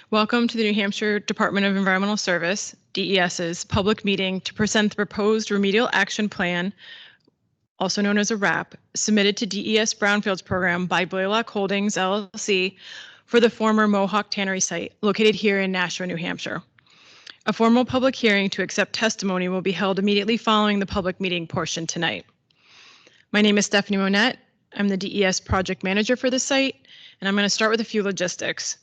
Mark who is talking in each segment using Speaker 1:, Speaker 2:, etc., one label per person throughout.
Speaker 1: Welcome to the New Hampshire Department of Environmental Service, DES's public meeting to present the proposed Remedial Action Plan, also known as a RAP, submitted to DES Brownfields program by Blaylock Holdings, LLC, for the former Mohawk Tannery site located here in Nashua, New Hampshire. A formal public hearing to accept testimony will be held immediately following the public meeting portion tonight. My name is Stephanie Monette. I'm the DES project manager for the site, and I'm going to start with a few logistics.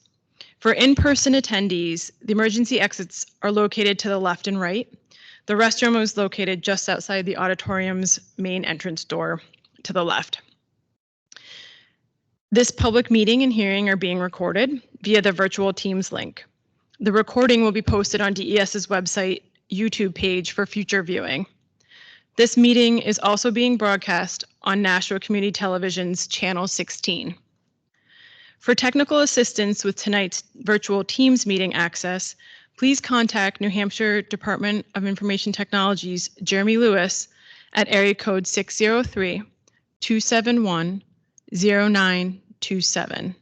Speaker 1: For in-person attendees, the emergency exits are located to the left and right. The restroom is located just outside the auditorium's main entrance door to the left. This public meeting and hearing are being recorded via the virtual Teams link. The recording will be posted on DES's website YouTube page for future viewing. This meeting is also being broadcast on Nashua Community Television's Channel 16. For technical assistance with tonight's virtual Teams meeting access, please contact New Hampshire Department of Information Technology's Jeremy Lewis at area code 603-271-0927.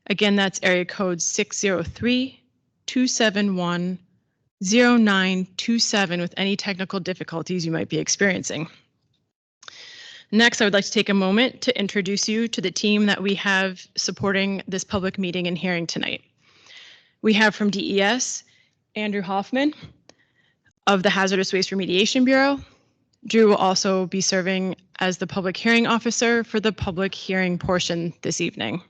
Speaker 1: Again, that's area code 603-271-0927 with any technical difficulties you might be experiencing. Next, I would like to take a moment to introduce you to the team that we have supporting this public meeting and hearing tonight. We have from DES, Andrew Hoffman of the Hazardous Waste Remediation Bureau. Drew will also be serving as the public hearing officer for the public hearing portion this evening.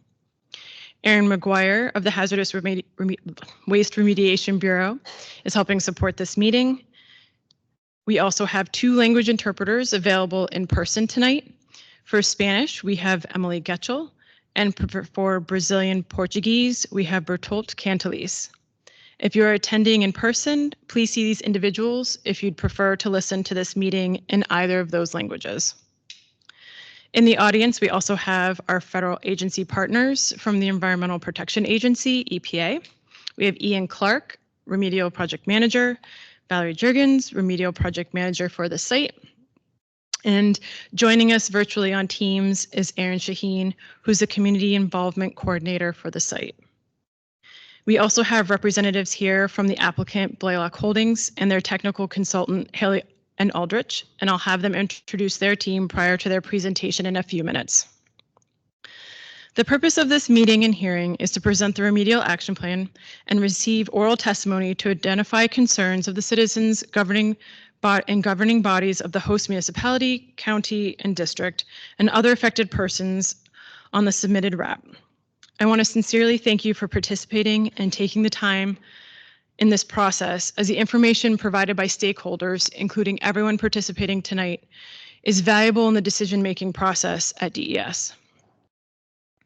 Speaker 1: Aaron McGuire of the Hazardous Waste Remediation Bureau is helping support this meeting. We also have 2 language interpreters available in person tonight. For Spanish, we have Emily Getchell, and for Brazilian Portuguese, we have Bertolt Cantelis. If you are attending in person, please see these individuals if you'd prefer to listen to this meeting in either of those languages. In the audience, we also have our federal agency partners from the Environmental Protection Agency, EPA. We have Ian Clark, Remedial Project Manager, Valerie Jurgens, Remedial Project Manager for the site. And joining us virtually on Teams is Aaron Shaheen, who's the Community Involvement Coordinator for the site. We also have representatives here from the applicant Blaylock Holdings and their technical consultant Haley and Aldrich, and I'll have them introduce their team prior to their presentation in a few minutes. The purpose of this meeting and hearing is to present the Remedial Action Plan and receive oral testimony to identify concerns of the citizens governing bodies of the host municipality, county, and district, and other affected persons on the submitted RAP. I want to sincerely thank you for participating and taking the time in this process, as the information provided by stakeholders, including everyone participating tonight, is valuable in the decision-making process at DES.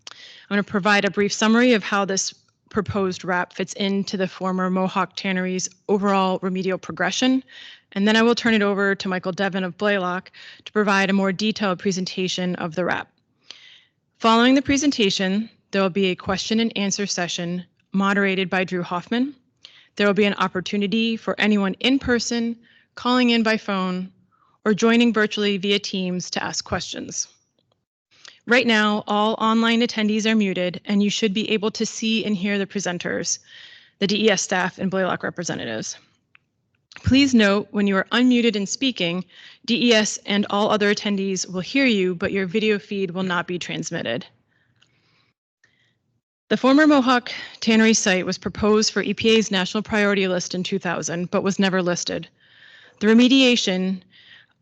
Speaker 1: I'm going to provide a brief summary of how this proposed RAP fits into the former Mohawk Tannery's overall remedial progression, and then I will turn it over to Michael Devon of Blaylock to provide a more detailed presentation of the RAP. Following the presentation, there will be a question and answer session moderated by Drew Hoffman. There will be an opportunity for anyone in person, calling in by phone, or joining virtually via Teams to ask questions. Right now, all online attendees are muted, and you should be able to see and hear the presenters, the DES staff, and Blaylock representatives. Please note, when you are unmuted and speaking, DES and all other attendees will hear you, but your video feed will not be transmitted. The former Mohawk Tannery site was proposed for EPA's National Priority List in 2000, but was never listed. The remediation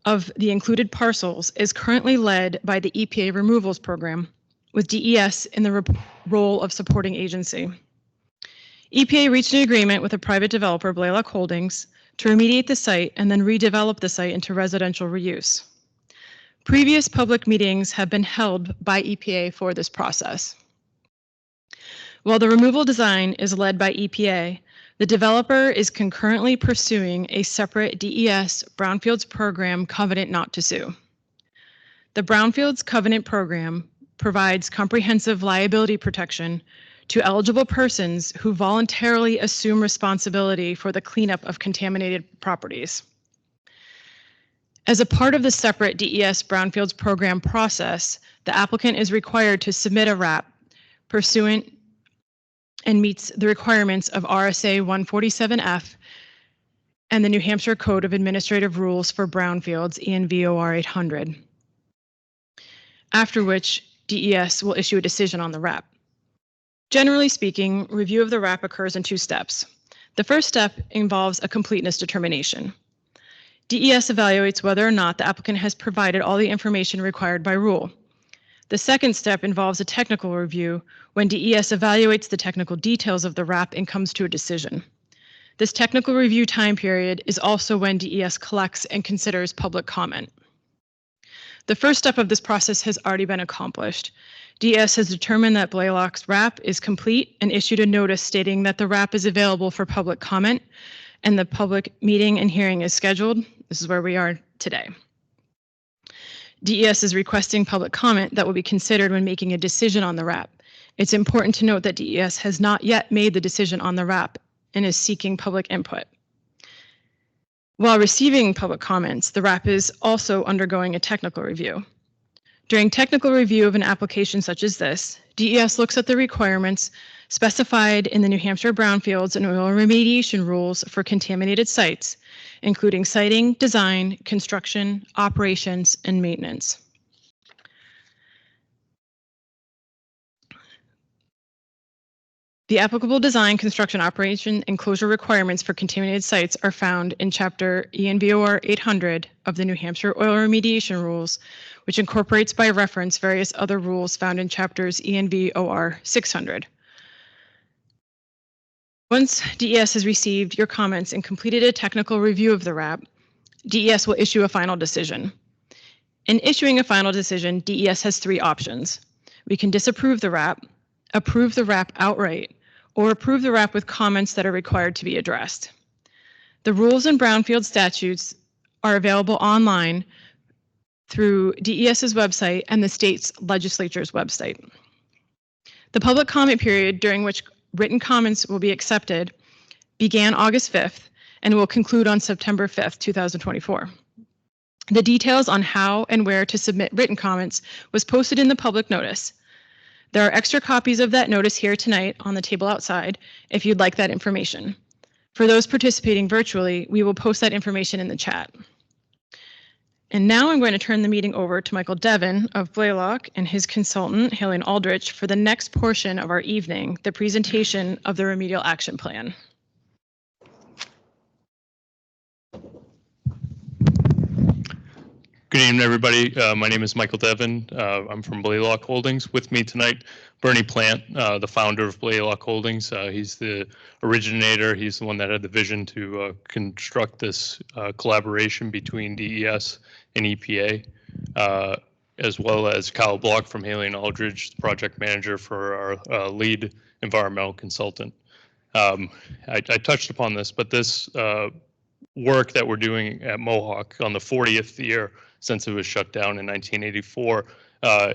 Speaker 1: of the included parcels is currently led by the EPA Removals Program, with DES in the role of supporting agency. EPA reached an agreement with a private developer, Blaylock Holdings, to remediate the site and then redevelop the site into residential reuse. Previous public meetings have been held by EPA for this process. While the removal design is led by EPA, the developer is concurrently pursuing a separate DES Brownfields program covenant not to sue. The Brownfields covenant program provides comprehensive liability protection to eligible persons who voluntarily assume responsibility for the cleanup of contaminated properties. As a part of the separate DES Brownfields program process, the applicant is required to submit a RAP pursuant and meets the requirements of RSA 147F and the New Hampshire Code of Administrative Rules for Brownfields, ENVOR 800. After which, DES will issue a decision on the RAP. Generally speaking, review of the RAP occurs in 2 steps. The first step involves a completeness determination. DES evaluates whether or not the applicant has provided all the information required by rule. The second step involves a technical review when DES evaluates the technical details of the RAP and comes to a decision. This technical review time period is also when DES collects and considers public comment. The first step of this process has already been accomplished. DES has determined that Blaylock's RAP is complete and issued a notice stating that the RAP is available for public comment and the public meeting and hearing is scheduled. This is where we are today. DES is requesting public comment that will be considered when making a decision on the RAP. It's important to note that DES has not yet made the decision on the RAP and is seeking public input. While receiving public comments, the RAP is also undergoing a technical review. During technical review of an application such as this, DES looks at the requirements specified in the New Hampshire Brownfields and Oil Remediation Rules for contaminated sites, including siting, design, construction, operations, and maintenance. The applicable design, construction, operation, and closure requirements for contaminated sites are found in Chapter ENVOR 800 of the New Hampshire Oil Remediation Rules, which incorporates by reference various other rules found in Chapters ENVOR 600. Once DES has received your comments and completed a technical review of the RAP, DES will issue a final decision. In issuing a final decision, DES has 3 options. We can disapprove the RAP, approve the RAP outright, or approve the RAP with comments that are required to be addressed. The rules and Brownfield statutes are available online through DES's website and the state's legislature's website. The public comment period during which written comments will be accepted began August 5th and will conclude on September 5th, 2024. The details on how and where to submit written comments was posted in the public notice. There are extra copies of that notice here tonight on the table outside if you'd like that information. For those participating virtually, we will post that information in the chat. And now I'm going to turn the meeting over to Michael Devon of Blaylock and his consultant, Haley Aldrich, for the next portion of our evening, the presentation of the Remedial Action Plan.
Speaker 2: Good evening, everybody. My name is Michael Devon. I'm from Blaylock Holdings. With me tonight, Bernie Plant, the founder of Blaylock Holdings. He's the originator. He's the one that had the vision to construct this collaboration between DES and EPA, as well as Kyle Block from Haley and Aldridge, the project manager for our lead environmental consultant. I touched upon this, but this work that we're doing at Mohawk on the 40th year since it was shut down in 1984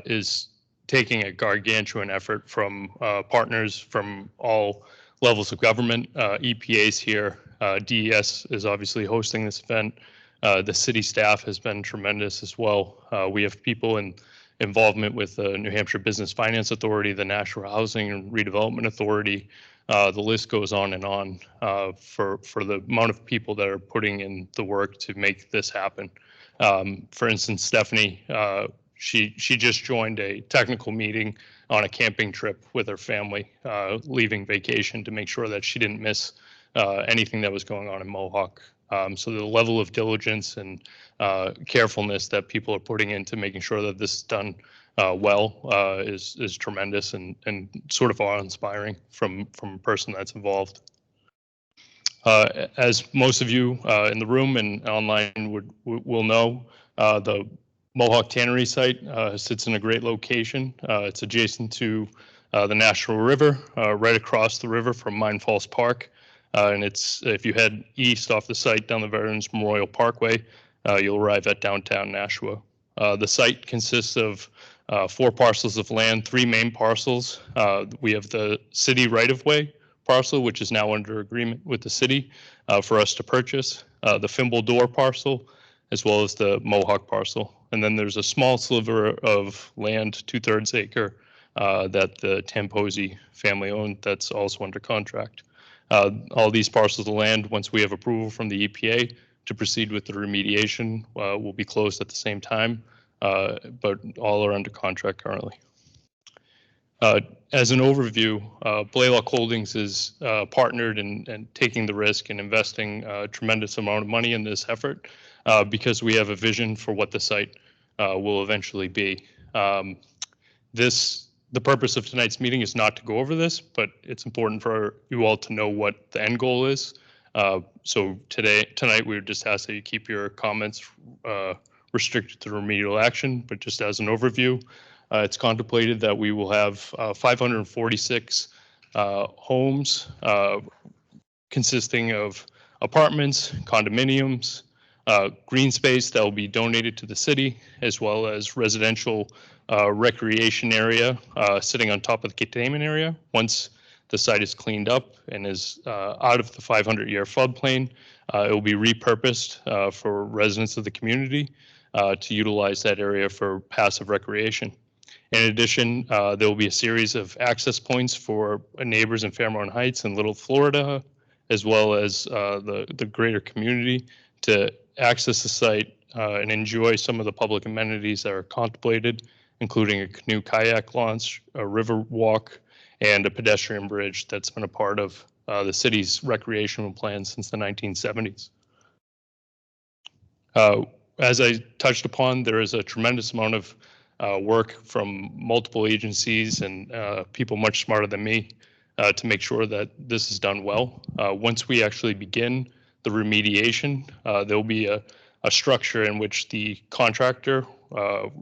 Speaker 2: is taking a gargantuan effort from partners from all levels of government. EPA's here. DES is obviously hosting this event. The city staff has been tremendous as well. We have people in involvement with the New Hampshire Business Finance Authority, the Nashua Housing and Redevelopment Authority. The list goes on and on for the amount of people that are putting in the work to make this happen. For instance, Stephanie, she just joined a technical meeting on a camping trip with her family, leaving vacation to make sure that she didn't miss anything that was going on in Mohawk. So the level of diligence and carefulness that people are putting into making sure that this is done well is tremendous and sort of awe-inspiring from a person that's involved. As most of you in the room and online will know, the Mohawk Tannery site sits in a great location. It's adjacent to the Nashua River, right across the river from Mine Falls Park. And it's, if you head east off the site down the Veterans Memorial Parkway, you'll arrive at downtown Nashua. The site consists of 4 parcels of land, 3 main parcels. We have the city right-of-way parcel, which is now under agreement with the city for us to purchase, the Fimble Door parcel, as well as the Mohawk parcel. And then there's a small sliver of land, 2/3 acre, that the Tamposi family owned that's also under contract. All these parcels of land, once we have approval from the EPA to proceed with the remediation, will be closed at the same time, but all are under contract currently. As an overview, Blaylock Holdings is partnered and taking the risk and investing a tremendous amount of money in this effort because we have a vision for what the site will eventually be. The purpose of tonight's meeting is not to go over this, but it's important for you all to know what the end goal is. So tonight, we would just ask that you keep your comments restricted to remedial action, but just as an overview, it's contemplated that we will have 546 homes consisting of apartments, condominiums, green space that will be donated to the city, as well as residential recreation area sitting on top of the containment area. Once the site is cleaned up and is out of the 500-year floodplain, it will be repurposed for residents of the community to utilize that area for passive recreation. In addition, there will be a series of access points for neighbors in Fairmont Heights and Little Florida, as well as the greater community to access the site and enjoy some of the public amenities that are contemplated, including a canoe kayak launch, a river walk, and a pedestrian bridge that's been a part of the city's recreational plan since the 1970s. As I touched upon, there is a tremendous amount of work from multiple agencies and people much smarter than me to make sure that this is done well. Once we actually begin the remediation, there'll be a structure in which the contractor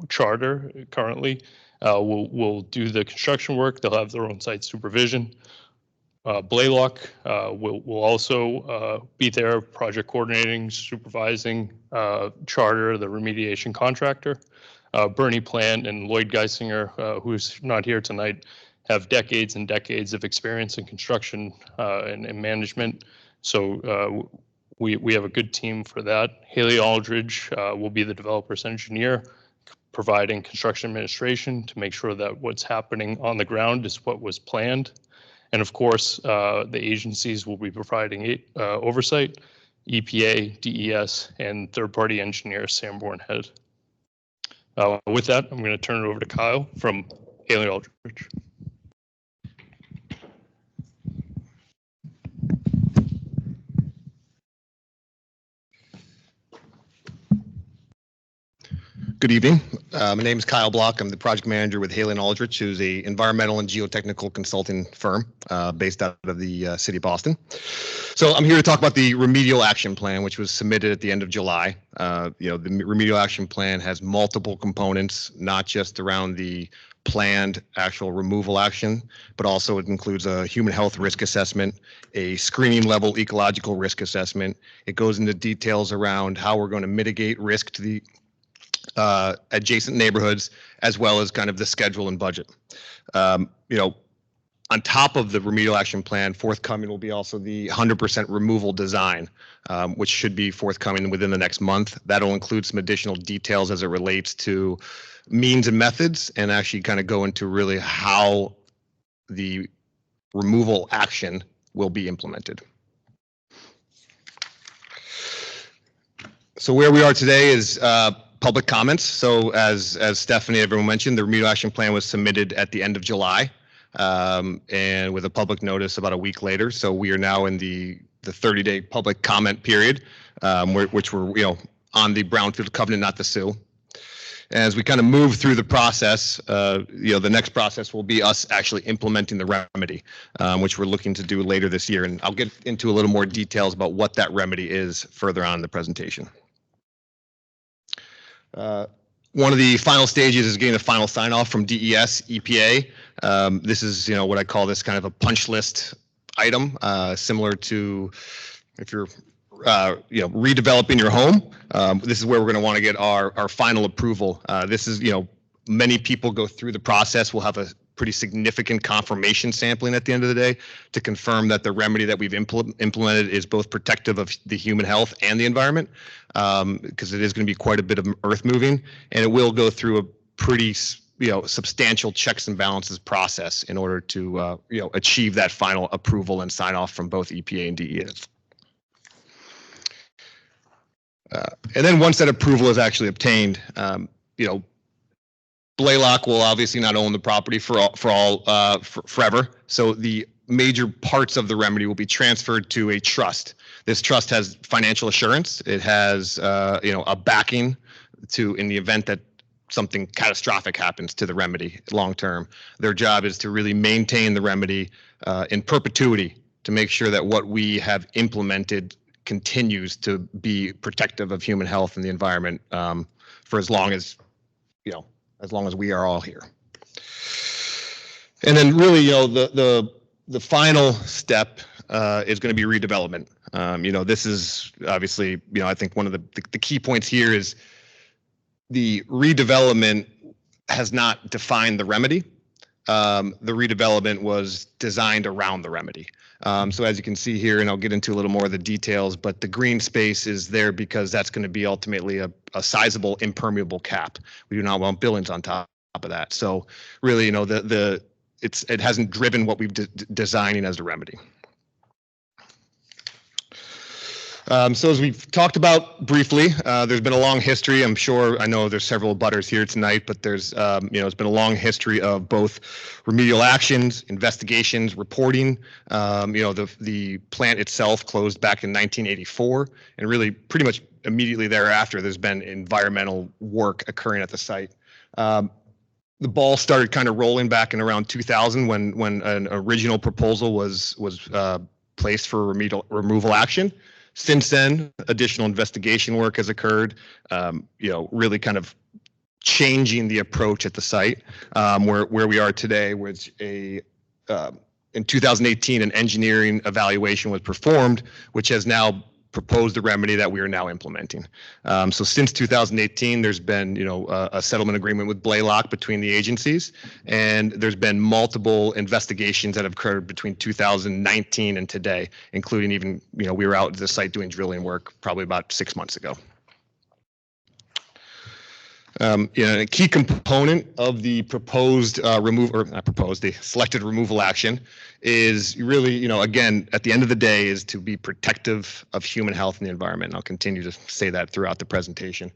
Speaker 2: charter currently will do the construction work. They'll have their own site supervision. Blaylock will also be there, project coordinating, supervising, charter, the remediation contractor. Bernie Plant and Lloyd Geisinger, who's not here tonight, have decades and decades of experience in construction and management. So we have a good team for that. Haley Aldridge will be the developer's engineer, providing construction administration to make sure that what's happening on the ground is what was planned. And of course, the agencies will be providing oversight, EPA, DES, and third-party engineer Sanborn Head. With that, I'm going to turn it over to Kyle from Haley Aldridge.
Speaker 3: Good evening. My name is Kyle Block. I'm the project manager with Haley Aldrich, who's an environmental and geotechnical consulting firm based out of the city of Boston. So I'm here to talk about the Remedial Action Plan, which was submitted at the end of July. The Remedial Action Plan has multiple components, not just around the planned actual removal action, but also it includes a human health risk assessment, a screening level ecological risk assessment. It goes into details around how we're going to mitigate risk to the adjacent neighborhoods, as well as kind of the schedule and budget. On top of the Remedial Action Plan, forthcoming will be also the 100% removal design, which should be forthcoming within the next month. That'll include some additional details as it relates to means and methods, and actually kind of go into really how the removal action will be implemented. So where we are today is public comments. So as Stephanie, everyone mentioned, the Remedial Action Plan was submitted at the end of July, and with a public notice about a week later. So we are now in the 30-day public comment period, which we're on the Brownfield covenant not to sue. As we kind of move through the process, the next process will be us actually implementing the remedy, which we're looking to do later this year. And I'll get into a little more details about what that remedy is further on in the presentation. One of the final stages is getting the final sign-off from DES, EPA. This is, what I call this kind of a punch list item, similar to if you're, redeveloping your home. This is where we're going to want to get our final approval. This is, many people go through the process. We'll have a pretty significant confirmation sampling at the end of the day to confirm that the remedy that we've implemented is both protective of the human health and the environment, because it is going to be quite a bit of earth moving, and it will go through a pretty substantial checks and balances process in order to achieve that final approval and sign off from both EPA and DEA. And then once that approval is actually obtained, Blaylock will obviously not own the property forever. So the major parts of the remedy will be transferred to a trust. This trust has financial assurance. It has a backing in the event that something catastrophic happens to the remedy long term. Their job is to really maintain the remedy in perpetuity to make sure that what we have implemented continues to be protective of human health and the environment for as long as we are all here. And then really, the final step is going to be redevelopment. This is obviously, I think one of the key points here is the redevelopment has not defined the remedy. The redevelopment was designed around the remedy. So as you can see here, and I'll get into a little more of the details, but the green space is there because that's going to be ultimately a sizable impermeable cap. We do not want buildings on top of that. So really, it hasn't driven what we've designing as the remedy. So as we've talked about briefly, there's been a long history. I know there's several butters here tonight, but there's, it's been a long history of both remedial actions, investigations, reporting. The plant itself closed back in 1984, and really pretty much immediately thereafter, there's been environmental work occurring at the site. The ball started kind of rolling back in around 2000 when an original proposal was placed for removal action. Since then, additional investigation work has occurred, really kind of changing the approach at the site, where we are today, which in 2018, an engineering evaluation was performed, which has now proposed a remedy that we are now implementing. So since 2018, there's been, a settlement agreement with Blaylock between the agencies, and there's been multiple investigations that have occurred between 2019 and today, including even, we were out at the site doing drilling work probably about 6 months ago. A key component of the the selected removal action is really, again, at the end of the day, is to be protective of human health and the environment. And I'll continue to say that throughout the presentation.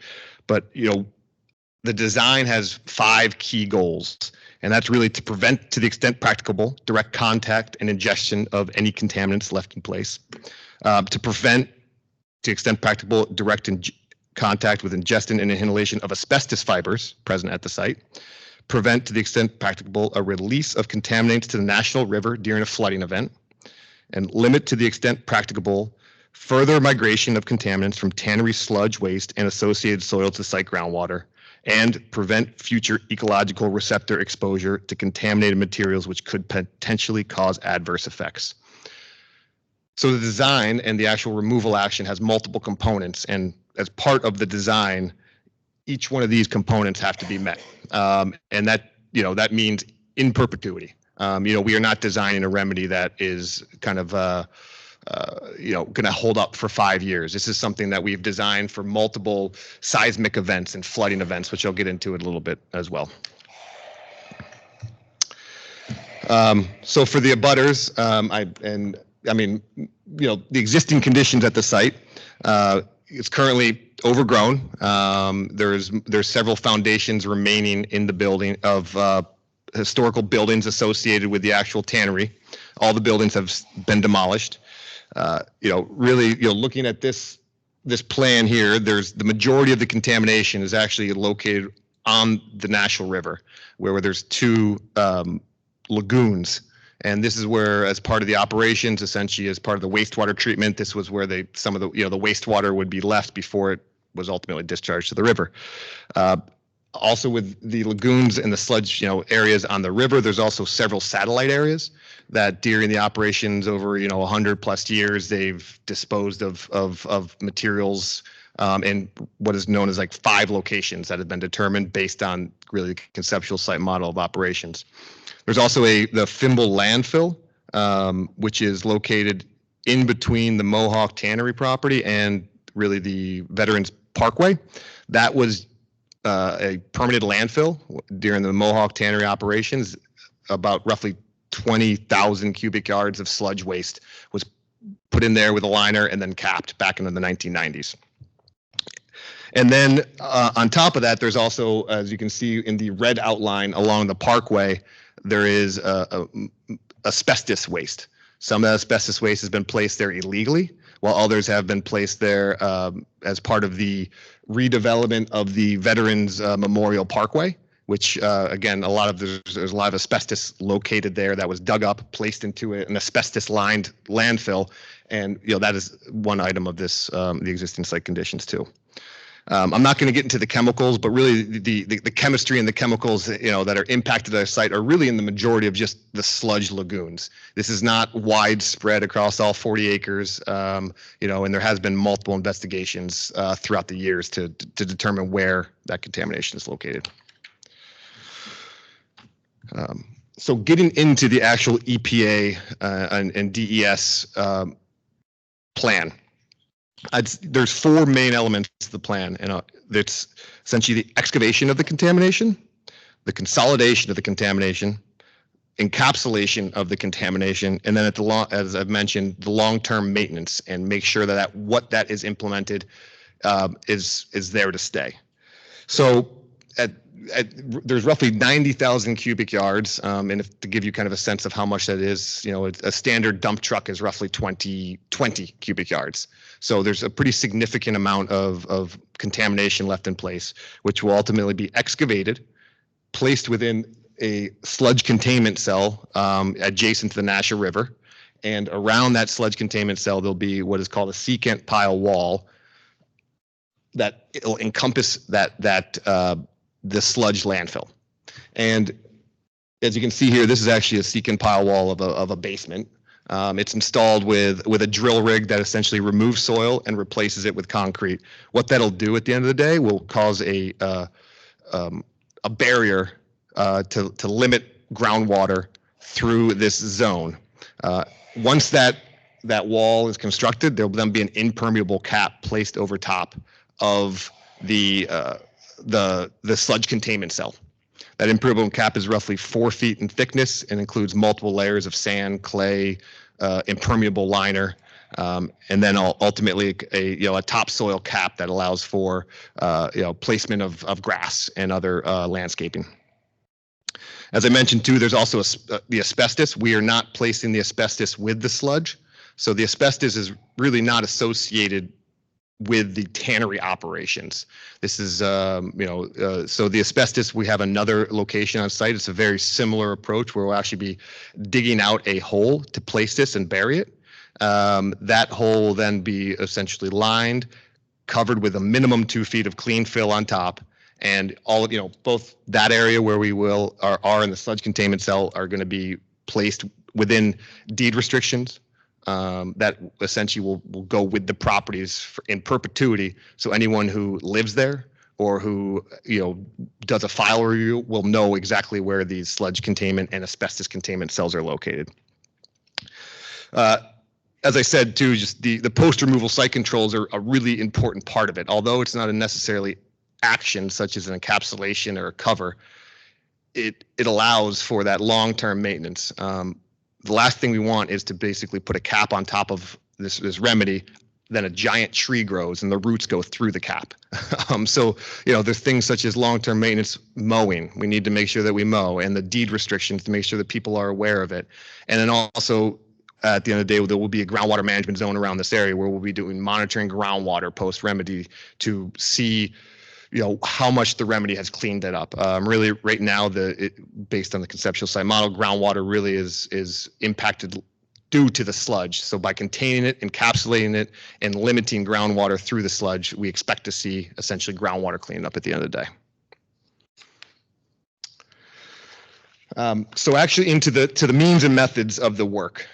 Speaker 3: But, the design has 5 key goals, and that's really to prevent, to the extent practicable, direct contact and ingestion of any contaminants left in place, to prevent, to the extent practicable, direct contact with ingestion and inhalation of asbestos fibers present at the site, prevent to the extent practicable a release of contaminants to the Nashua River during a flooding event, and limit to the extent practicable further migration of contaminants from Tannery sludge waste and associated soil to site groundwater, and prevent future ecological receptor exposure to contaminated materials which could potentially cause adverse effects. So the design and the actual removal action has multiple components, and as part of the design, each one of these components have to be met. And that, that means in perpetuity. We are not designing a remedy that is kind of, going to hold up for 5 years. This is something that we've designed for multiple seismic events and flooding events, which I'll get into in a little bit as well. So for the abutters, the existing conditions at the site, it's currently overgrown. There's several foundations remaining in the building of historical buildings associated with the actual tannery. All the buildings have been demolished. Looking at this plan here, there's the majority of the contamination is actually located on the Nashua River, where there's 2 lagoons. And this is where, as part of the operations, essentially as part of the wastewater treatment, this was where some of the the wastewater would be left before it was ultimately discharged to the river. Also, with the lagoons and the sludge areas on the river, there's also several satellite areas that during the operations over 100+ years, they've disposed of materials in what is known as like 5 locations that have been determined based on really the conceptual site model of operations. There's also the Fimble landfill, which is located in between the Mohawk Tannery property and really the Veterans Parkway. That was a permanent landfill during the Mohawk Tannery operations. About roughly 20,000 cubic yards of sludge waste was put in there with a liner and then capped back into the 1990s. And then on top of that, there's also, as you can see in the red outline along the parkway, there is asbestos waste. Some of the asbestos waste has been placed there illegally, while others have been placed there as part of the redevelopment of the Veterans Memorial Parkway, which again, there's a lot of asbestos located there that was dug up, placed into an asbestos-lined landfill, and that is one item of this the existing site conditions too. I'm not going to get into the chemicals, but really the chemistry and the chemicals that are impacted at our site are really in the majority of just the sludge lagoons. This is not widespread across all 40 acres, and there has been multiple investigations throughout the years to determine where that contamination is located. So getting into the actual EPA and DES plan, there's four main elements to the plan, and it's essentially the excavation of the contamination, the consolidation of the contamination, encapsulation of the contamination, and then as I've mentioned, the long-term maintenance, and make sure that what that is implemented is there to stay. So there's roughly 90,000 cubic yards, and to give you kind of a sense of how much that is, a standard dump truck is roughly 20 cubic yards. So there's a pretty significant amount of contamination left in place, which will ultimately be excavated, placed within a sludge containment cell adjacent to the Nashua River, and around that sludge containment cell there'll be what is called a secant pile wall that it'll encompass the sludge landfill. And as you can see here, this is actually a secant pile wall of a basement. It's installed with a drill rig that essentially removes soil and replaces it with concrete. What that'll do at the end of the day will cause a barrier to limit groundwater through this zone. Once that wall is constructed, there'll then be an impermeable cap placed over top of the sludge containment cell. That impermeable cap is roughly 4 feet in thickness and includes multiple layers of sand, clay, impermeable liner, and then ultimately a topsoil cap that allows for placement of grass and other landscaping. As I mentioned too, there's also the asbestos. We are not placing the asbestos with the sludge, so the asbestos is really not associated with the tannery operations. This is, so the asbestos, we have another location on site. It's a very similar approach where we'll actually be digging out a hole to place this and bury it. That hole will then be essentially lined, covered with a minimum 2 feet of clean fill on top, and all of, both that area where we are in the sludge containment cell are going to be placed within deed restrictions. That essentially will go with the properties in perpetuity. So anyone who lives there or who does a file review will know exactly where these sludge containment and asbestos containment cells are located. As I said too, just the post removal site controls are a really important part of it. Although it's not a necessarily action such as an encapsulation or a cover, it allows for that long-term maintenance. The last thing we want is to basically put a cap on top of this remedy, then a giant tree grows and the roots go through the cap. So there's things such as long-term maintenance, mowing. We need to make sure that we mow, and the deed restrictions to make sure that people are aware of it. And then also at the end of the day, there will be a groundwater management zone around this area where we'll be doing monitoring groundwater post remedy to see how much the remedy has cleaned it up. Really, right now, based on the conceptual site model, groundwater really is impacted due to the sludge. So by containing it, encapsulating it, and limiting groundwater through the sludge, we expect to see essentially groundwater cleaned up at the end of the day. So actually into the means and methods of the work.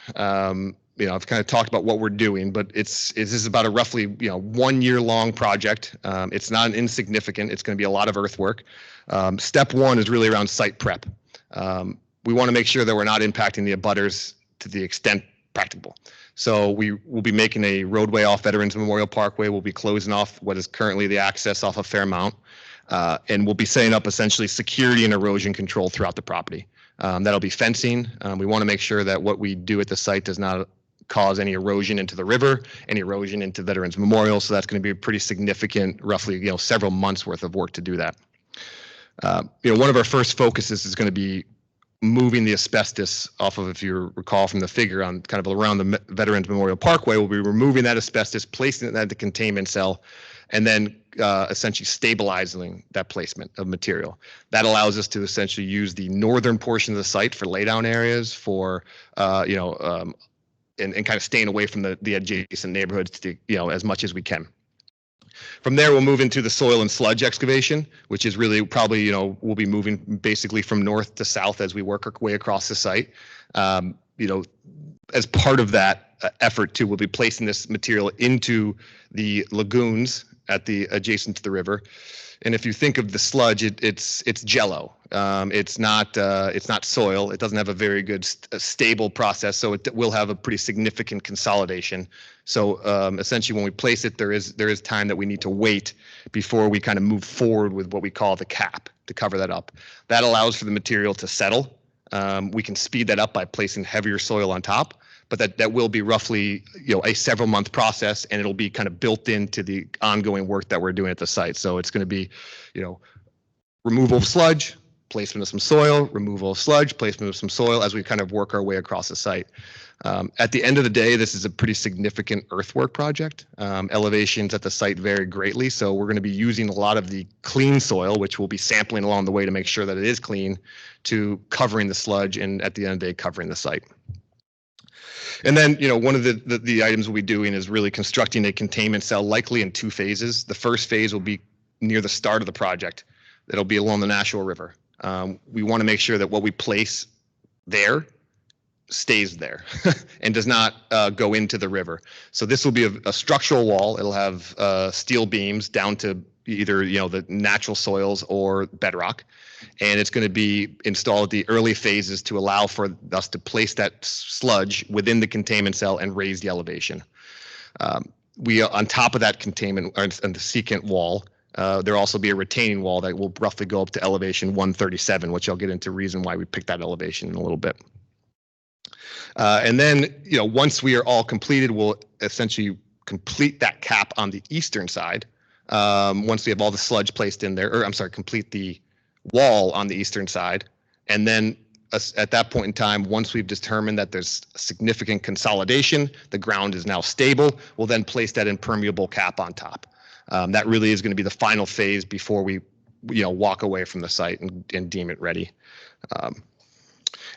Speaker 3: I've kind of talked about what we're doing, but this is about a roughly 1 year long project. It's not insignificant. It's going to be a lot of earthwork. Step one is really around site prep. We want to make sure that we're not impacting the abutters to the extent practicable. So we will be making a roadway off Veterans Memorial Parkway. We'll be closing off what is currently the access off of Fairmount. And we'll be setting up essentially security and erosion control throughout the property. That'll be fencing. We want to make sure that what we do at the site does not cause any erosion into the river, any erosion into Veterans Memorial. So that's going to be a pretty significant, roughly, several months worth of work to do that. One of our first focuses is going to be moving the asbestos off of, if you recall from the figure on kind of around the Veterans Memorial Parkway. We'll be removing that asbestos, placing it at the containment cell, and then essentially stabilizing that placement of material. That allows us to essentially use the northern portion of the site for laydown areas, for and kind of staying away from the adjacent neighborhoods to, as much as we can. From there, we'll move into the soil and sludge excavation, which is really probably, we'll be moving basically from north to south as we work our way across the site. As part of that effort too, we'll be placing this material into the lagoons adjacent to the river. And if you think of the sludge, it's jello. It's not soil. It doesn't have a very good stable process, so it will have a pretty significant consolidation. So essentially, when we place it, there is time that we need to wait before we kind of move forward with what we call the cap to cover that up. That allows for the material to settle. We can speed that up by placing heavier soil on top, but that will be roughly a several month process, and it'll be kind of built into the ongoing work that we're doing at the site. So it's going to be removal of sludge, placement of some soil, removal of sludge, placement of some soil as we kind of work our way across the site. At the end of the day, this is a pretty significant earthwork project. Elevations at the site vary greatly, so we're going to be using a lot of the clean soil, which we'll be sampling along the way to make sure that it is clean, to covering the sludge, and at the end of the day, covering the site. And then, one of the items we'll be doing is really constructing a containment cell, likely in 2 phases. The first phase will be near the start of the project. That'll be along the Nashua River. We want to make sure that what we place there stays there and does not go into the river. So this will be a structural wall. It'll have steel beams down to either the natural soils or bedrock, and it's going to be installed at the early phases to allow for us to place that sludge within the containment cell and raise the elevation. We on top of that containment and the secant wall, there'll also be a retaining wall that will roughly go up to elevation 137, which I'll get into reason why we picked that elevation in a little bit. And then, once we are all completed, we'll essentially complete that cap on the eastern side. Once we have all the sludge placed in there, complete the wall on the eastern side. And then at that point in time, once we've determined that there's significant consolidation, the ground is now stable, we'll then place that impermeable cap on top. That really is going to be the final phase before we, walk away from the site and deem it ready.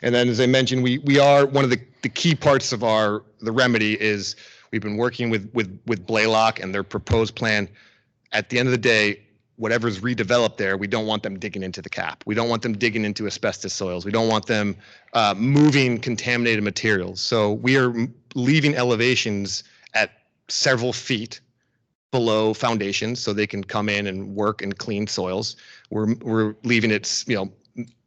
Speaker 3: And then, as I mentioned, we are one of the key parts of the remedy is we've been working with Blaylock and their proposed plan. At the end of the day, whatever's redeveloped there, we don't want them digging into the cap. We don't want them digging into asbestos soils. We don't want them moving contaminated materials. So we are leaving elevations at several feet below foundations so they can come in and work and clean soils. We're leaving it,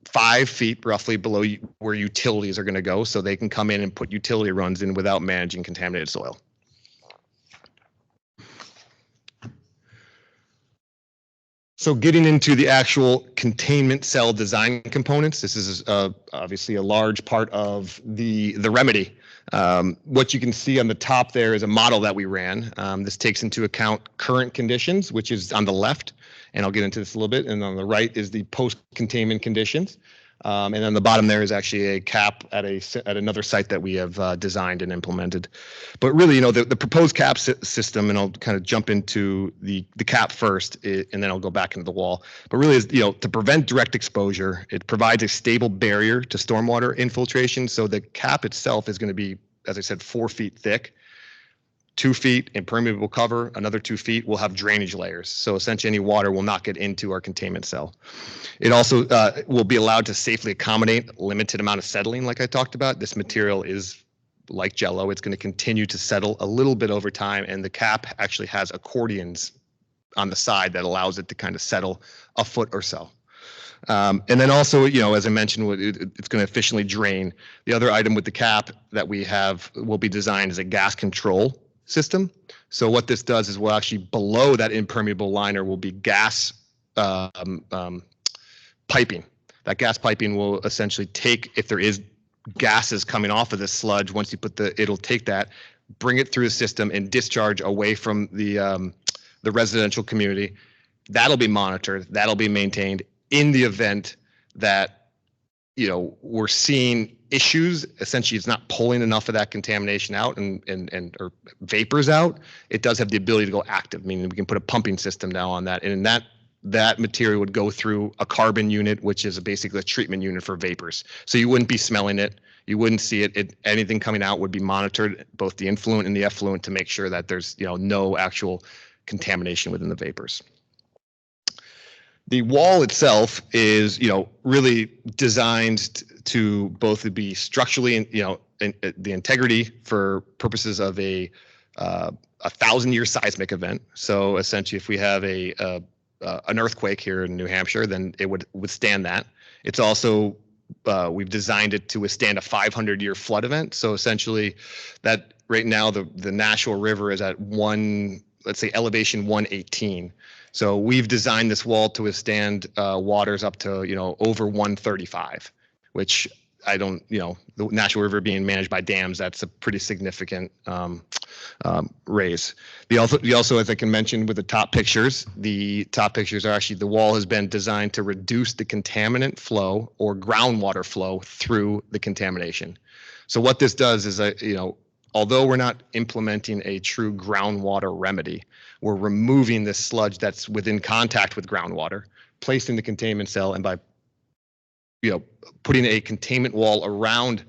Speaker 3: 5 feet roughly below where utilities are going to go so they can come in and put utility runs in without managing contaminated soil. So getting into the actual containment cell design components, this is obviously a large part of the remedy. What you can see on the top there is a model that we ran. This takes into account current conditions, which is on the left, and I'll get into this a little bit. And on the right is the post-containment conditions. And on the bottom there is actually a cap at another site that we have designed and implemented. But really, the proposed cap system, and I'll kind of jump into the cap first, and then I'll go back into the wall. But really, is to prevent direct exposure, it provides a stable barrier to stormwater infiltration. So the cap itself is going to be, as I said, 4 feet thick. 2 feet impermeable cover, another 2 feet will have drainage layers. So essentially any water will not get into our containment cell. It also will be allowed to safely accommodate a limited amount of settling like I talked about. This material is like Jello. It's going to continue to settle a little bit over time, and the cap actually has accordions on the side that allows it to kind of settle a foot or so. And then also, as I mentioned, it's going to efficiently drain. The other item with the cap that we have will be designed as a gas control system. So what this does is we'll actually below that impermeable liner will be gas piping. That gas piping will essentially take, if there is gases coming off of this sludge, once you put it'll take that, bring it through the system and discharge away from the residential community. That'll be monitored. That'll be maintained. In the event that, you know, we're seeing issues, essentially it's not pulling enough of that contamination out and or vapors out, it does have the ability to go active, meaning we can put a pumping system now on that. And that material would go through a carbon unit, which is basically a treatment unit for vapors. So you wouldn't be smelling it. You wouldn't see it. Anything coming out would be monitored, both the influent and the effluent, to make sure that there's, you know, no actual contamination within the vapors. The wall itself is, you know, really designed to both be structurally, you know, the integrity for purposes of a 1,000-year seismic event. So essentially, if we have an earthquake here in New Hampshire, then it would withstand that. It's also we've designed it to withstand a 500-year flood event. So essentially, that right now the Nashua River is at let's say elevation 118. So we've designed this wall to withstand waters up to, you know, over 135, which I don't, you know, the Nashua River being managed by dams, that's a pretty significant raise. You also, as I can mention with the top pictures are actually, the wall has been designed to reduce the contaminant flow or groundwater flow through the contamination. So what this does is, you know, although we're not implementing a true groundwater remedy, we're removing this sludge that's within contact with groundwater, placed in the containment cell, and by, you know, putting a containment wall around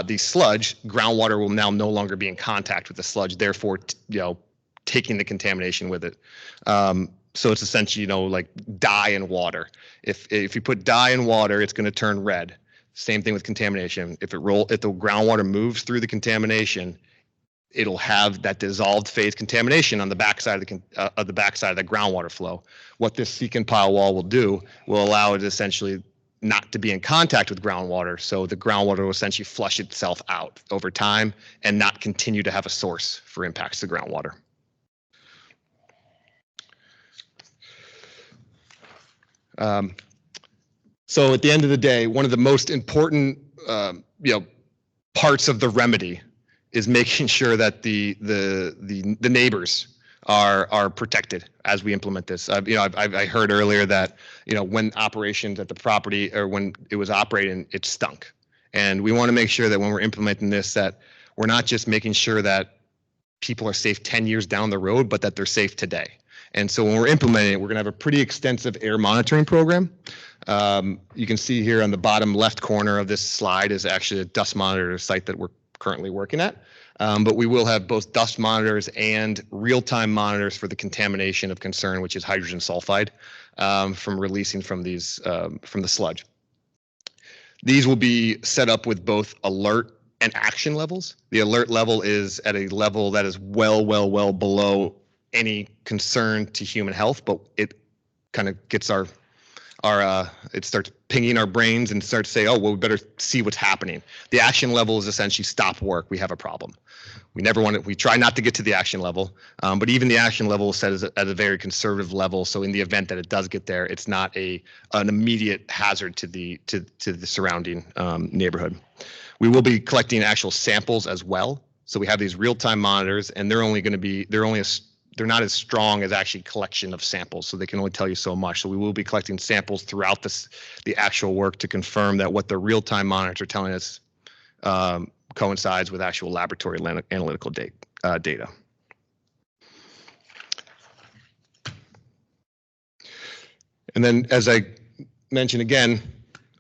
Speaker 3: the sludge, groundwater will now no longer be in contact with the sludge, therefore, you know, taking the contamination with it. So it's essentially, you know, like dye in water. If you put dye in water, it's going to turn red. Same thing with contamination. If the groundwater moves through the contamination, it'll have that dissolved phase contamination on the backside of the groundwater flow. What this seek and pile wall will do will allow it essentially not to be in contact with groundwater, so the groundwater will essentially flush itself out over time and not continue to have a source for impacts to groundwater. So at the end of the day, one of the most important, you know, parts of the remedy is making sure that the neighbors are protected as we implement this. You know, I heard earlier that, you know, when operations at the property, or when it was operating, it stunk. And we want to make sure that when we're implementing this, that we're not just making sure that people are safe 10 years down the road, but that they're safe today. And so when we're implementing it, we're going to have a pretty extensive air monitoring program. You can see here on the bottom left corner of this slide is actually a dust monitor site that we're currently working at. But we will have both dust monitors and real-time monitors for the contamination of concern, which is hydrogen sulfide from releasing from these from the sludge. These will be set up with both alert and action levels. The alert level is at a level that is well below any concern to human health, but it kind of gets it starts pinging our brains and starts to say, oh, well, we better see what's happening. The action level is essentially stop work. We have a problem. We try not to get to the action level, but even the action level is set at a very conservative level. So in the event that it does get there, it's not an immediate hazard to the surrounding neighborhood. We will be collecting actual samples as well. So we have these real-time monitors, and they're not as strong as actually collection of samples, so they can only tell you so much. So we will be collecting samples throughout the actual work to confirm that what the real-time monitors are telling us coincides with actual laboratory analytical data. And then, as I mentioned again,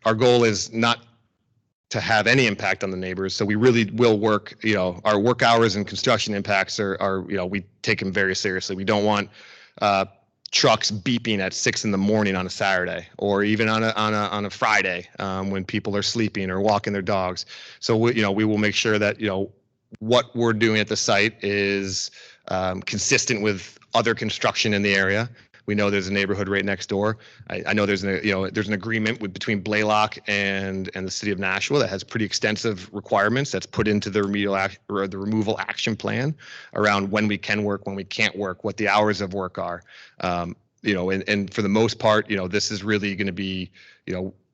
Speaker 3: our goal is not to have any impact on the neighbors. So we really will work, you know, our work hours and construction impacts are, you know, we take them very seriously. We don't want trucks beeping at 6 in the morning on a Saturday, or even on a Friday when people are sleeping or walking their dogs. So we will make sure that, you know, what we're doing at the site is consistent with other construction in the area. We know there's a neighborhood right next door. I know there's an agreement between Blaylock and the city of Nashua that has pretty extensive requirements that's put into the removal action plan around when we can work, when we can't work, what the hours of work are. and for the most part, this is really going to be,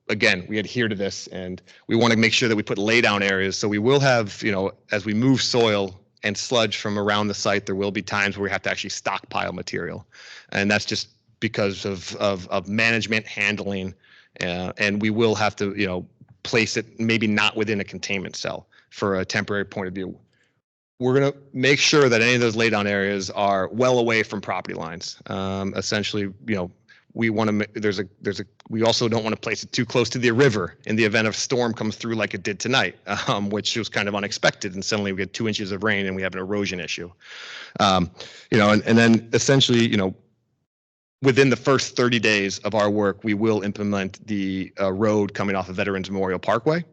Speaker 3: again, we adhere to this, and we want to make sure that we put lay down areas. So we will have, as we move soil and sludge from around the site, there will be times where we have to actually stockpile material. And that's just because of management handling. And we will have to, place it maybe not within a containment cell for a temporary point of view. We're going to make sure that any of those laydown areas are well away from property lines. Essentially, we want to we also don't want to place it too close to the river in the event of storm comes through like it did tonight, which was kind of unexpected. And suddenly we get 2 inches of rain and we have an erosion issue. And then essentially, within the first 30 days of our work, we will implement the road coming off of Veterans Memorial Parkway.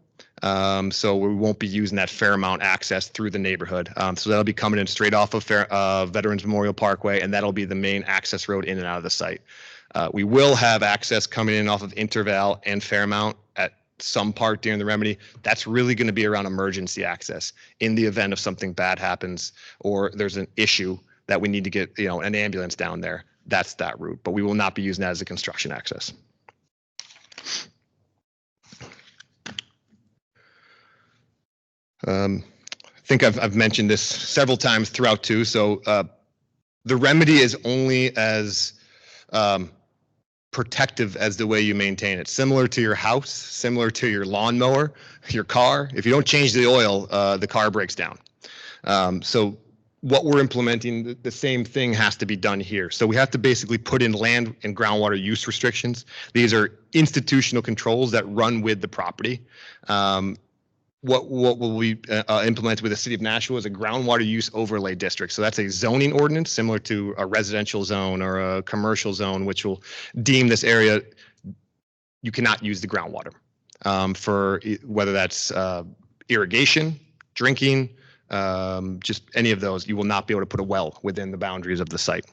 Speaker 3: So we won't be using that Fairmount access through the neighborhood. So that'll be coming in straight off of Veterans Memorial Parkway, and that'll be the main access road in and out of the site. We will have access coming in off of Interval and Fairmount at some part during the remedy. That's really going to be around emergency access in the event of something bad happens or there's an issue that we need to get, an ambulance down there. That's that route, but we will not be using that as a construction access. I think I've mentioned this several times throughout too. So the remedy is only as protective as the way you maintain it. Similar to your house, similar to your lawnmower, your car. If you don't change the oil, the car breaks down. So what we're implementing, the same thing has to be done here. So we have to basically put in land and groundwater use restrictions. These are institutional controls that run with the property. What will we implement with the city of Nashua is a groundwater use overlay district. So that's a zoning ordinance similar to a residential zone or a commercial zone, which will deem this area you cannot use the groundwater for whether that's irrigation, drinking, just any of those. You will not be able to put a well within the boundaries of the site.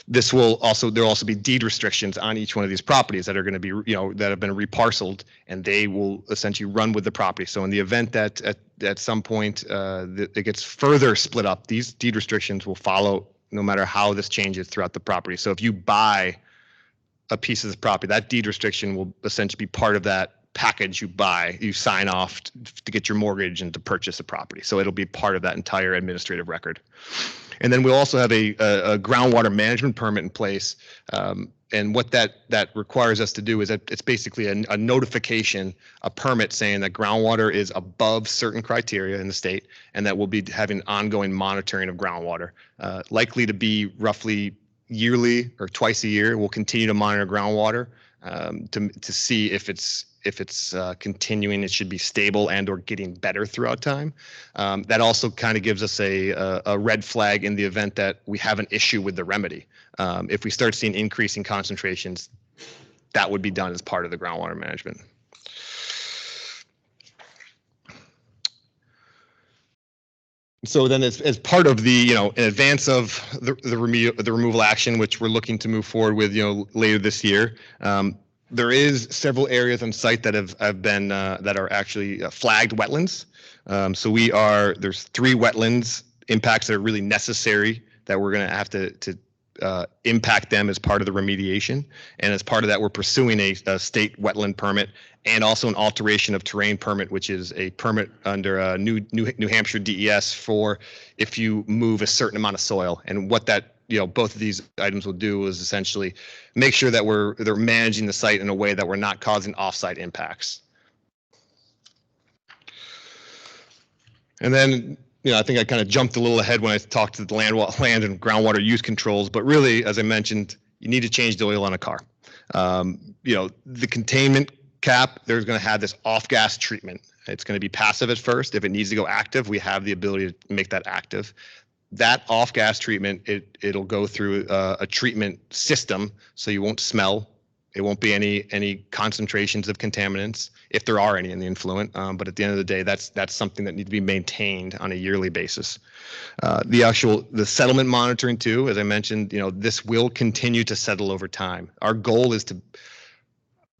Speaker 3: This will also, there'll also be deed restrictions on each one of these properties that are going to be, that have been reparceled, and they will essentially run with the property. So in the event that at some point it gets further split up, these deed restrictions will follow no matter how this changes throughout the property. So if you buy a piece of this property, that deed restriction will essentially be part of that package you buy, you sign off to get your mortgage and to purchase a property. So it'll be part of that entire administrative record. And then we'll also have a groundwater management permit in place. And what that requires us to do is that it's basically a notification, a permit saying that groundwater is above certain criteria in the state, and that we'll be having ongoing monitoring of groundwater, likely to be roughly yearly or twice a year. We'll continue to monitor groundwater to see if it's continuing, it should be stable and or getting better throughout time. That also kind of gives us a red flag in the event that we have an issue with the remedy. If we start seeing increasing concentrations, that would be done as part of the groundwater management. So then as part of the, in advance of the removal action, which we're looking to move forward with, later this year, there is several areas on site that have been that are actually flagged wetlands. So there's 3 wetlands impacts that are really necessary that we're going to have to impact them as part of the remediation. And as part of that, we're pursuing a state wetland permit and also an alteration of terrain permit, which is a permit under New Hampshire DES for if you move a certain amount of soil. And what that both of these items will do is essentially make sure that they're managing the site in a way that we're not causing offsite impacts. And then, I think I kind of jumped a little ahead when I talked to the land and groundwater use controls, but really, as I mentioned, you need to change the oil on a car. The containment cap, there's going to have this off-gas treatment. It's going to be passive at first. If it needs to go active, we have the ability to make that active. That off-gas treatment, it'll go through a treatment system, so you won't smell. It won't be any concentrations of contaminants, if there are any in the influent. But at the end of the day, that's something that needs to be maintained on a yearly basis. The settlement monitoring too, as I mentioned, this will continue to settle over time. Our goal is to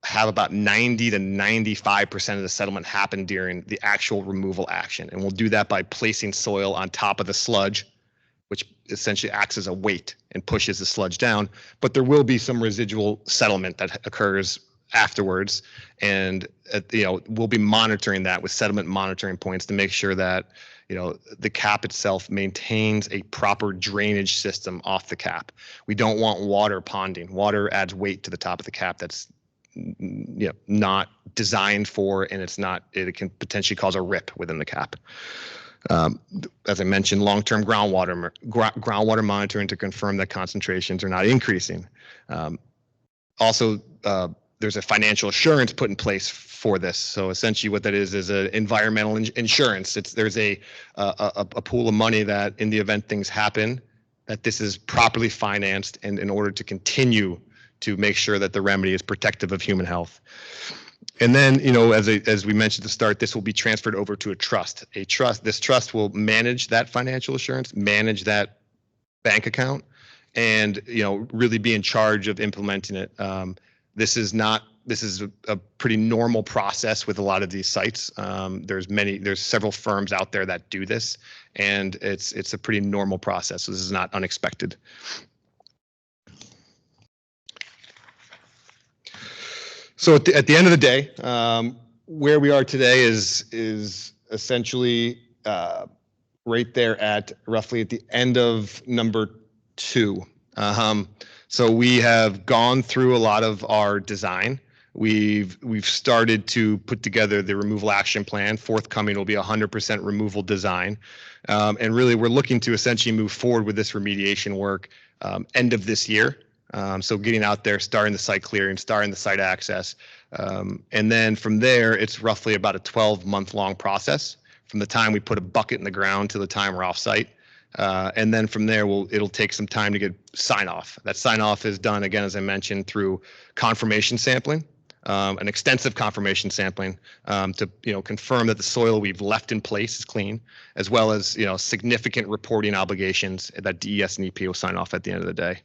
Speaker 3: have about 90 to 95% of the settlement happen during the actual removal action, and we'll do that by placing soil on top of the sludge which essentially acts as a weight and pushes the sludge down. But there will be some residual settlement that occurs afterwards, and we'll be monitoring that with settlement monitoring points to make sure that the cap itself maintains a proper drainage system off the cap. We don't want water ponding. Water adds weight to the top of the cap that's not designed for, and it can potentially cause a rip within the cap. As I mentioned, long-term groundwater monitoring to confirm that concentrations are not increasing. Also, there's a financial assurance put in place for this. So essentially what that is an environmental insurance. There's a pool of money that in the event things happen, that this is properly financed, and in order to continue to make sure that the remedy is protective of human health. And then, as we mentioned at the start, this will be transferred over to a trust. This trust will manage that financial assurance, manage that bank account, and really be in charge of implementing it. This is a pretty normal process with a lot of these sites. There's several firms out there that do this, and it's a pretty normal process. So this is not unexpected. So at the end of the day, where we are today is essentially right there at roughly at the end of number 2. So we have gone through a lot of our design. We've started to put together the removal action plan. Forthcoming will be 100% removal design. And really we're looking to essentially move forward with this remediation work end of this year. So getting out there, starting the site clearing, starting the site access. And then from there, it's roughly about a 12-month long process from the time we put a bucket in the ground to the time we're off site. And then from there, it'll take some time to get sign off. That sign off is done, again, as I mentioned, through confirmation sampling, an extensive confirmation sampling to confirm that the soil we've left in place is clean, as well as significant reporting obligations that DES and EPA will sign off at the end of the day.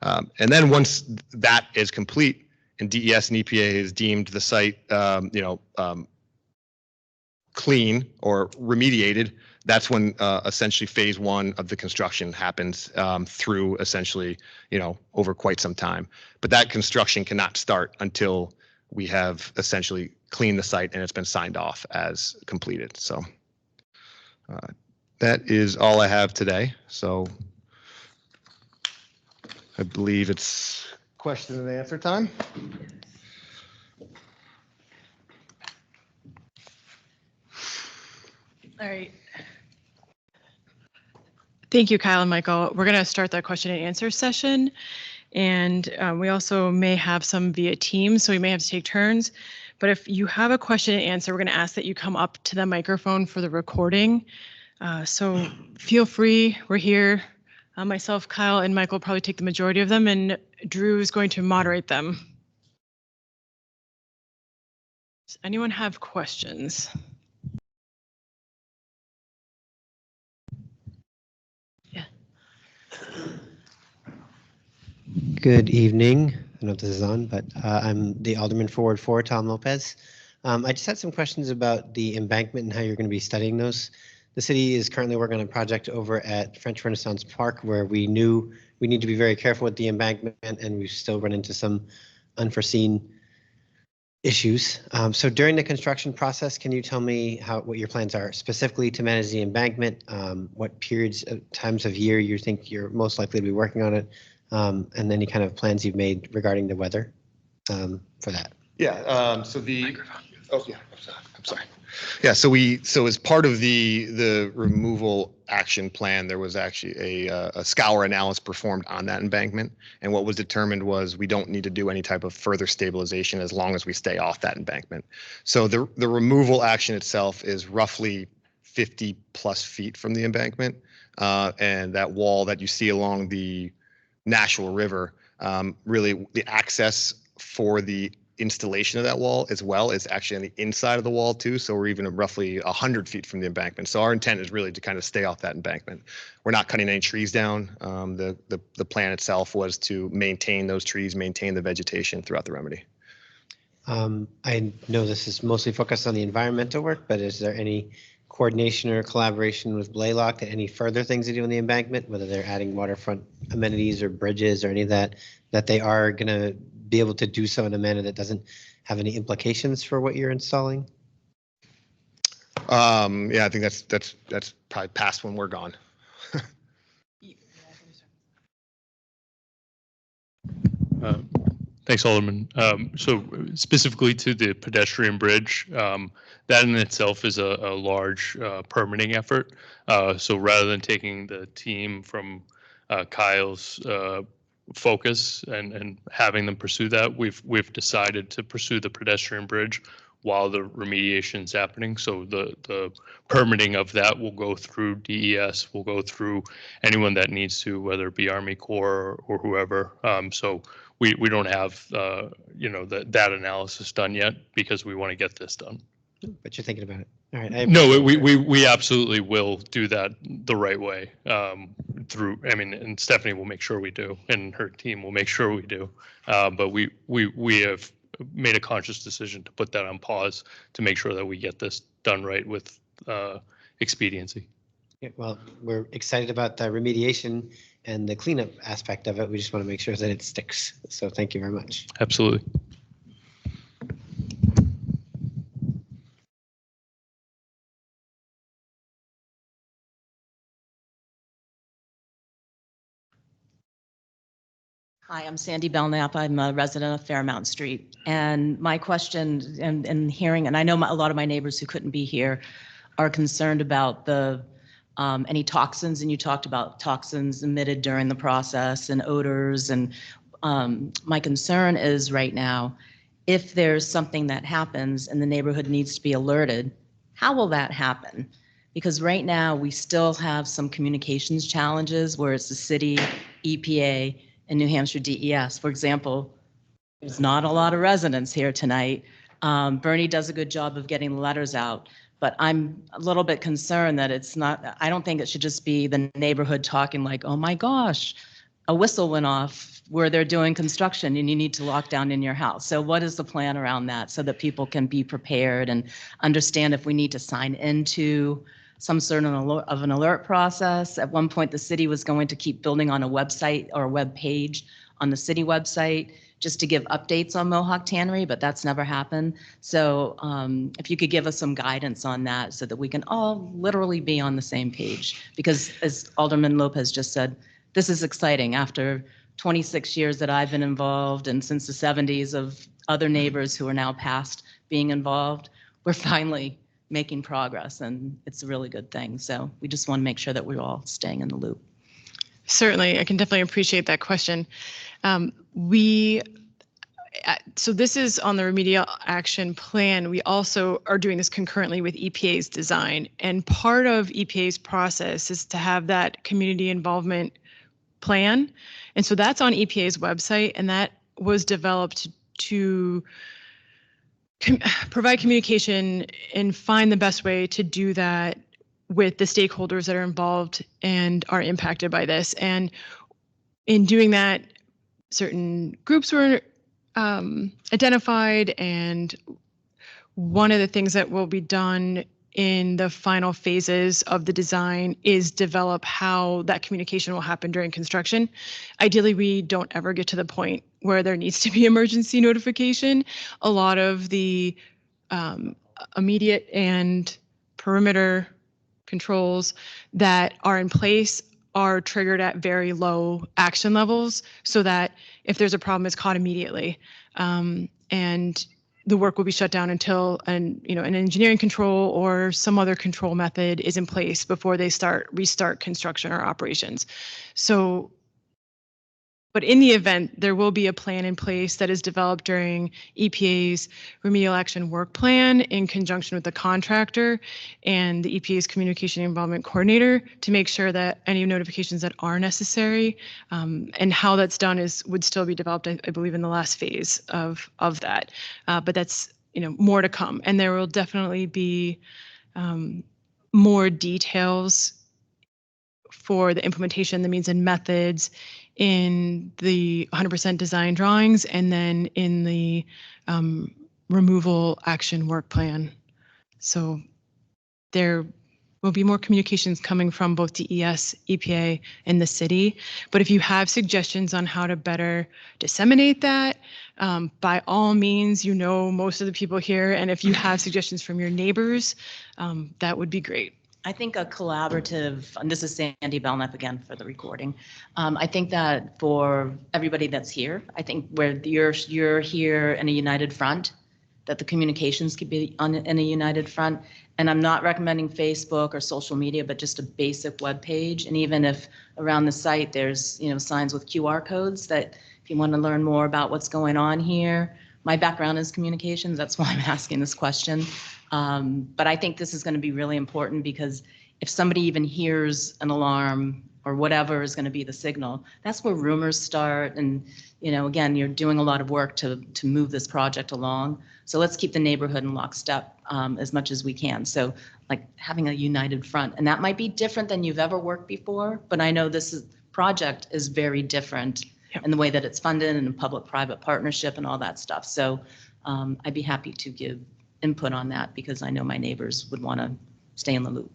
Speaker 3: And then once that is complete and DES and EPA has deemed the site clean or remediated, that's when essentially phase 1 of the construction happens through essentially over quite some time. But that construction cannot start until we have essentially cleaned the site and it's been signed off as completed. So that is all I have today. So I believe it's question and answer time.
Speaker 1: All right. Thank you, Kyle and Michael. We're going to start that question and answer session. And we also may have some via Teams, so we may have to take turns. But if you have a question and answer, we're going to ask that you come up to the microphone for the recording. So feel free. We're here. Myself, Kyle, and Michael will probably take the majority of them, and Drew is going to moderate them. Does anyone have questions? Yeah.
Speaker 4: Good evening. I don't know if this is on, but I'm the Alderman Forward 4, Tom Lopez. I just had some questions about the embankment and how you're going to be studying those. The city is currently working on a project over at French Renaissance Park where we knew we need to be very careful with the embankment, and we've still run into some unforeseen issues. So during the construction process, can you tell me what your plans are specifically to manage the embankment? What times of year you think you're most likely to be working on it? And any kind of plans you've made regarding the weather for that?
Speaker 3: Yeah. So the microphone. Oh yeah. I'm sorry. Yeah. So as part of the removal action plan, there was actually a scour analysis performed on that embankment, and what was determined was we don't need to do any type of further stabilization as long as we stay off that embankment. So the removal action itself is roughly 50 plus feet from the embankment, and that wall that you see along the Nashua River, really the access for the installation of that wall as well is actually on the inside of the wall too. So we're even roughly 100 feet from the embankment. So our intent is really to kind of stay off that embankment. We're not cutting any trees down. The plan itself was to maintain those trees, maintain the vegetation throughout the remedy. I
Speaker 4: know this is mostly focused on the environmental work, but is there any coordination or collaboration with Blaylock to any further things to do on the embankment, whether they're adding waterfront amenities or bridges or any of that, that they are going to be able to do so in a manner that doesn't have any implications for what you're installing?
Speaker 3: Yeah, I think that's probably past when we're gone.
Speaker 2: Thanks, Alderman. So specifically to the pedestrian bridge, that in itself is a large permitting effort. So rather than taking the team from Kyle's focus and having them pursue that, we've decided to pursue the pedestrian bridge while the remediation is happening. So the permitting of that will go through DES, will go through anyone that needs to, whether it be Army Corps or whoever. So we don't have that analysis done yet because we want to get this done.
Speaker 4: But you're thinking about it. All right.
Speaker 2: No, we absolutely will do that the right way. And Stephanie will make sure we do, and her team will make sure we do. But we have made a conscious decision to put that on pause to make sure that we get this done right with expediency.
Speaker 4: Yeah, well, we're excited about the remediation and the cleanup aspect of it. We just want to make sure that it sticks. So thank you very much.
Speaker 2: Absolutely.
Speaker 5: Hi, I'm Sandy Belknap. I'm a resident of Fairmount Street. And my question and hearing, and I know a lot of my neighbors who couldn't be here are concerned about the any toxins, and you talked about toxins emitted during the process and odors. And my concern is right now, if there's something that happens and the neighborhood needs to be alerted, how will that happen? Because right now we still have some communications challenges where it's the city, EPA, and New Hampshire DES. For example, there's not a lot of residents here tonight. Bernie does a good job of getting the letters out, but I'm a little bit concerned that it's not, I don't think it should just be the neighborhood talking like, oh my gosh, a whistle went off where they're doing construction and you need to lock down in your house. So what is the plan around that so that people can be prepared and understand if we need to sign into some sort of an alert process? At one point, the city was going to keep building on a website or a web page on the city website just to give updates on Mohawk Tannery, but that's never happened. So if you could give us some guidance on that so that we can all literally be on the same page. Because as Alderman Lopez just said, this is exciting. After 26 years that I've been involved and since the 70s of other neighbors who are now past being involved, we're finally making progress, and it's a really good thing. So we just want to make sure that we're all staying in the loop.
Speaker 1: Certainly, I can definitely appreciate that question. So this is on the Remedial Action Plan. We also are doing this concurrently with EPA's design, and part of EPA's process is to have that community involvement plan. And so that's on EPA's website, and that was developed to provide communication and find the best way to do that with the stakeholders that are involved and are impacted by this. And in doing that, certain groups were identified, and one of the things that will be done in the final phases of the design is develop how that communication will happen during construction. Ideally, we don't ever get to the point where there needs to be emergency notification. A lot of the immediate and perimeter controls that are in place are triggered at very low action levels so that if there's a problem, it's caught immediately. And the work will be shut down until an engineering control or some other control method is in place before they restart construction or operations. So, but in the event, there will be a plan in place that is developed during EPA's Remedial Action Work Plan in conjunction with the contractor and the EPA's Communication Involvement Coordinator to make sure that any notifications that are necessary and how that's done would still be developed, I believe, in the last phase of that. But that's more to come, and there will definitely be more details for the implementation, the means and methods in the 100% design drawings, and then in the removal action work plan. So there will be more communications coming from both DES, EPA, and the city. But if you have suggestions on how to better disseminate that, by all means, you know most of the people here, and if you have suggestions from your neighbors, that would be great.
Speaker 5: I think a collaborative, and this is Sandy Belknap again for the recording. I think that for everybody that's here, I think where you're here in a united front, that the communications could be in a united front. And I'm not recommending Facebook or social media, but just a basic web page. And even if around the site there's signs with QR codes, that if you want to learn more about what's going on here. My background is communications. That's why I'm asking this question. But I think this is going to be really important, because if somebody even hears an alarm or whatever is going to be the signal, that's where rumors start. And, again, you're doing a lot of work to move this project along. So let's keep the neighborhood in lockstep as much as we can. So like having a united front, and that might be different than you've ever worked before, but I know this project is very different in the way that it's funded and public-private partnership and all that stuff. So I'd be happy to give input on that, because I know my neighbors would want to stay in the loop.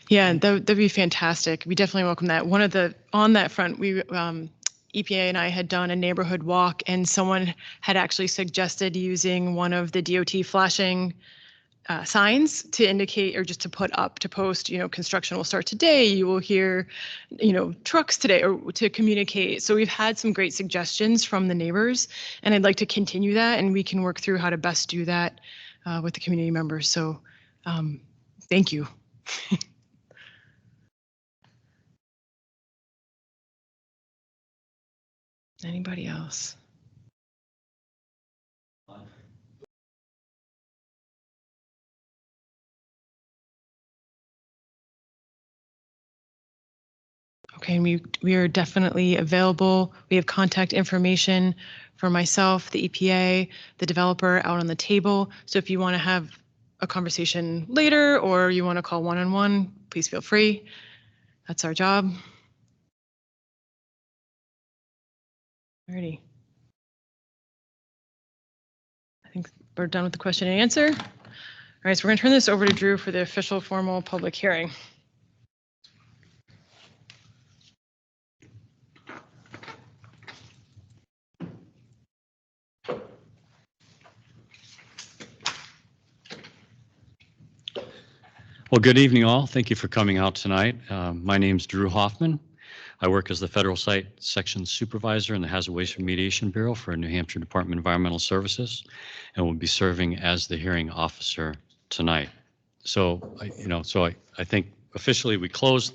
Speaker 1: Yeah, that'd be fantastic. We definitely welcome that. On that front, we EPA and I had done a neighborhood walk, and someone had actually suggested using one of the DOT flashing signs to indicate, or just to put up, to post, construction will start today. You will hear, trucks today, or to communicate. So we've had some great suggestions from the neighbors, and I'd like to continue that, and we can work through how to best do that with the community members. So thank you. Anybody else? Okay, and we are definitely available. We have contact information for myself, the EPA, the developer out on the table. So if you want to have a conversation later, or you want to call one-on-one, please feel free. That's our job. Alrighty. I think we're done with the question and answer. All right, so we're going to turn this over to Drew for the official formal public hearing.
Speaker 6: Well, good evening, all. Thank you for coming out tonight. My name's Drew Hoffman. I work as the Federal Site Section Supervisor in the Hazard Waste Remediation Bureau for New Hampshire Department of Environmental Services, and will be serving as the hearing officer tonight. So, I think officially we closed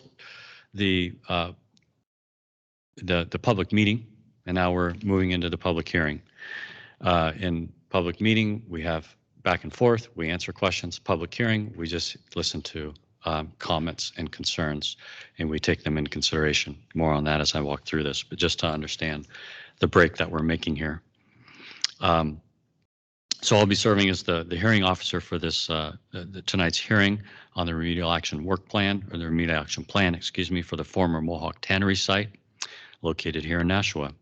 Speaker 6: the public meeting, and now we're moving into the public hearing. In public meeting, we have back and forth, we answer questions. Public hearing, we just listen to comments and concerns, and we take them into consideration. More on that as I walk through this, but just to understand the break that we're making here. So I'll be serving as the hearing officer for this tonight's hearing on the Remedial Action Work Plan, or the Remedial Action Plan, excuse me, for the former Mohawk Tannery site located here in Nashua.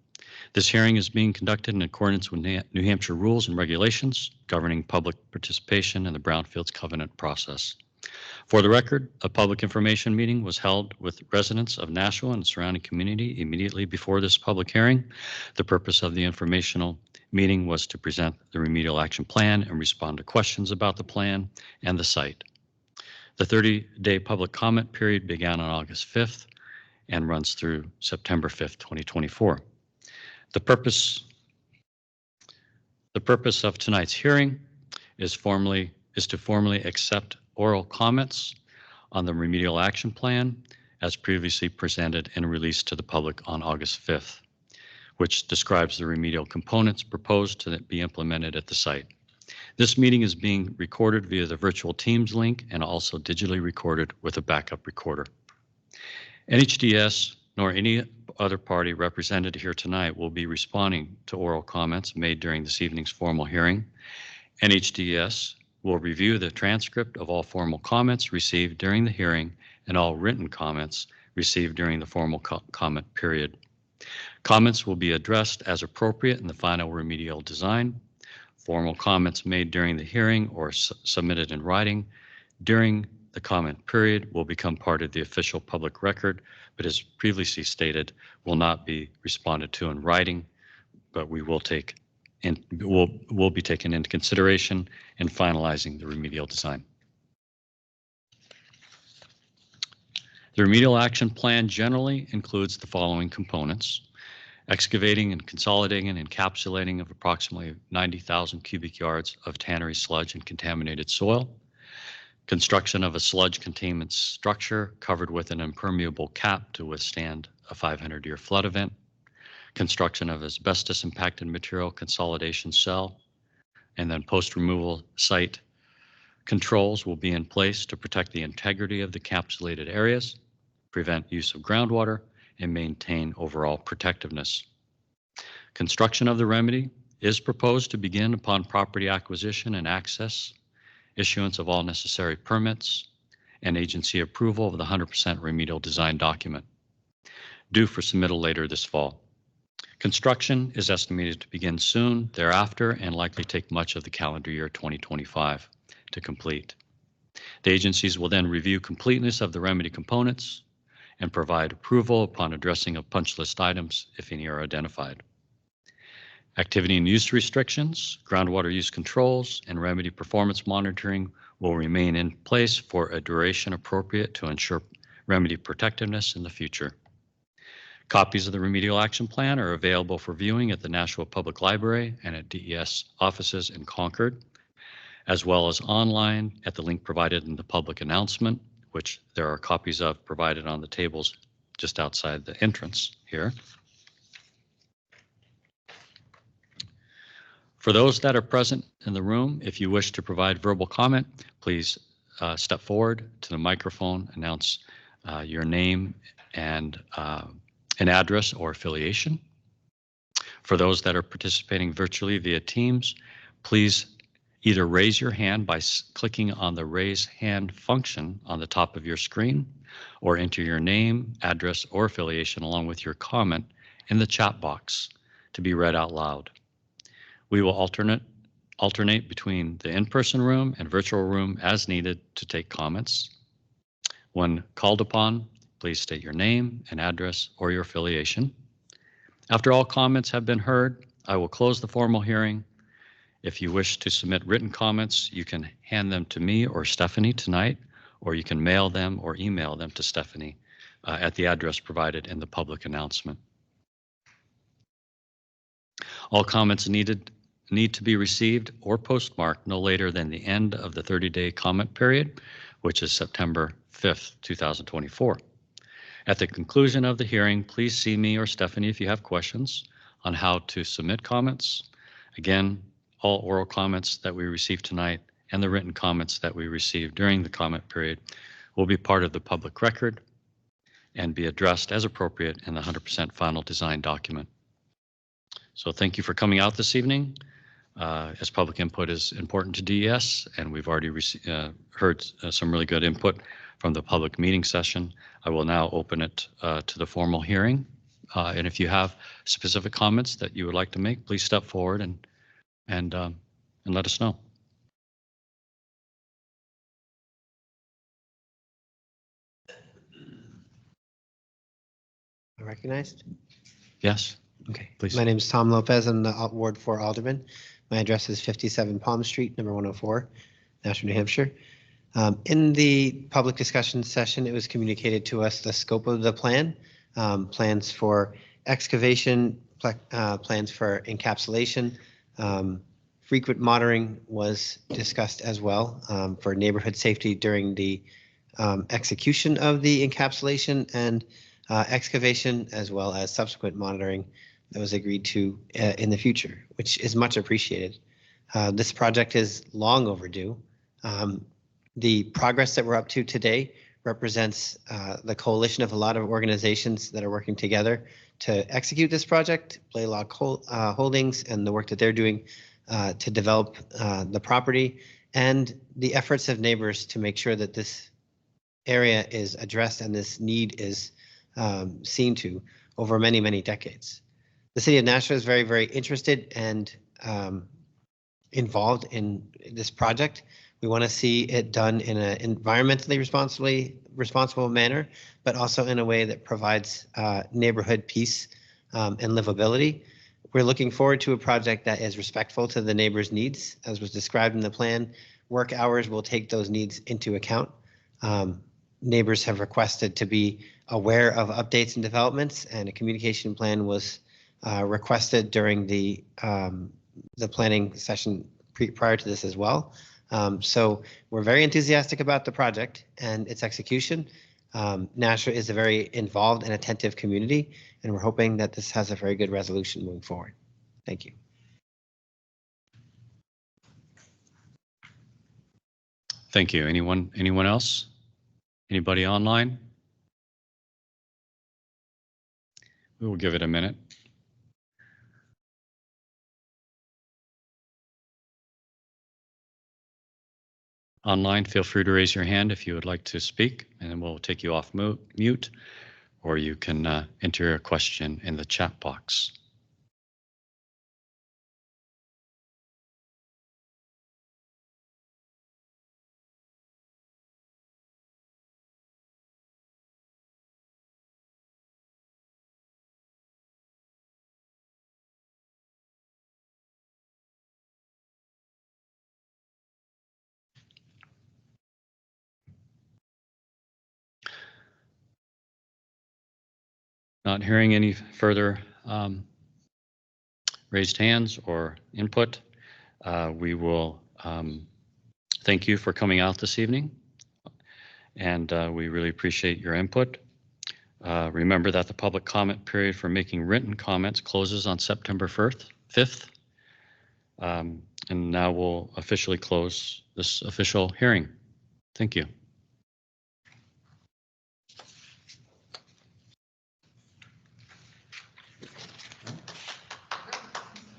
Speaker 6: This hearing is being conducted in accordance with New Hampshire rules and regulations governing public participation in the Brownfields covenant process. For the record, a public information meeting was held with residents of Nashua and surrounding community immediately before this public hearing. The purpose of the informational meeting was to present the Remedial Action Plan and respond to questions about the plan and the site. The 30-day public comment period began on August 5th and runs through September 5th, 2024. The purpose of tonight's hearing is to formally accept oral comments on the Remedial Action Plan as previously presented and released to the public on August 5th, which describes the remedial components proposed to be implemented at the site. This meeting is being recorded via the virtual Teams link and also digitally recorded with a backup recorder. NHDS nor any other party represented here tonight will be responding to oral comments made during this evening's formal hearing. NHDS will review the transcript of all formal comments received during the hearing and all written comments received during the formal comment period. Comments will be addressed as appropriate in the final remedial design. Formal comments made during the hearing or submitted in writing during the comment period will become part of the official public record, but as previously stated, will not be responded to in writing, but we will take and will be taken into consideration in finalizing the remedial design. The remedial action plan generally includes the following components: excavating and consolidating and encapsulating of approximately 90,000 cubic yards of Tannery sludge and contaminated soil, construction of a sludge containment structure covered with an impermeable cap to withstand a 500-year flood event, construction of asbestos impacted material consolidation cell, and then post-removal site controls will be in place to protect the integrity of the encapsulated areas, prevent use of groundwater, and maintain overall protectiveness. Construction of the remedy is proposed to begin upon property acquisition and access, issuance of all necessary permits, and agency approval of the 100% remedial design document, due for submittal later this fall. Construction is estimated to begin soon thereafter and likely take much of the calendar year 2025 to complete. The agencies will then review completeness of the remedy components and provide approval upon addressing of punch list items if any are identified. Activity and use restrictions, groundwater use controls, and remedy performance monitoring will remain in place for a duration appropriate to ensure remedy protectiveness in the future. Copies of the Remedial Action Plan are available for viewing at the Nashua Public Library and at DES offices in Concord, as well as online at the link provided in the public announcement, which there are copies of provided on the tables just outside the entrance here. For those that are present in the room, if you wish to provide verbal comment, please step forward to the microphone, announce your name and an address or affiliation. For those that are participating virtually via Teams, please either raise your hand by clicking on the raise hand function on the top of your screen, or enter your name, address, or affiliation along with your comment in the chat box to be read out loud. We will alternate between the in-person room and virtual room as needed to take comments. When called upon, please state your name and address or your affiliation. After all comments have been heard, I will close the formal hearing. If you wish to submit written comments, you can hand them to me or Stephanie tonight, or you can mail them or email them to Stephanie at the address provided in the public announcement. All comments need to be received or postmarked no later than the end of the 30-day comment period, which is September 5th, 2024. At the conclusion of the hearing, please see me or Stephanie if you have questions on how to submit comments. Again, all oral comments that we receive tonight and the written comments that we receive during the comment period will be part of the public record and be addressed as appropriate in the 100% final design document. So thank you for coming out this evening. As public input is important to DES, and we've already heard some really good input from the public meeting session, I will now open it to the formal hearing. And if you have specific comments that you would like to make, please step forward and let us know.
Speaker 4: Recognized?
Speaker 6: Yes.
Speaker 4: Okay.
Speaker 6: Please.
Speaker 4: My name is Tom Lopez. I'm the Ward 4 Alderman. My address is 57 Palm Street, number 104, Nashua, New Hampshire. In the public discussion session, it was communicated to us the scope of the plan, plans for excavation, plans for encapsulation. Frequent monitoring was discussed as well for neighborhood safety during the execution of the encapsulation and excavation, as well as subsequent monitoring that was agreed to in the future, which is much appreciated. This project is long overdue. The progress that we're up to today represents the coalition of a lot of organizations that are working together to execute this project, Blaylock Holdings and the work that they're doing to develop the property, and the efforts of neighbors to make sure that this area is addressed and this need is seen to over many, many decades. The city of Nashua is very, very interested and involved in this project. We want to see it done in an environmentally responsible manner, but also in a way that provides neighborhood peace and livability. We're looking forward to a project that is respectful to the neighbors' needs. As was described in the plan, work hours will take those needs into account. Neighbors have requested to be aware of updates and developments, and a communication plan was requested during the planning session prior to this as well. So we're very enthusiastic about the project and its execution. Nashua is a very involved and attentive community, and we're hoping that this has a very good resolution moving forward. Thank you.
Speaker 6: Thank you. Anyone else? Anybody online? We will give it a minute. Online, feel free to raise your hand if you would like to speak, and then we'll take you off mute, or you can enter a question in the chat box. Not hearing any further raised hands or input, we will thank you for coming out this evening, and we really appreciate your input. Remember that the public comment period for making written comments closes on September 5th. And now we'll officially close this official hearing. Thank you.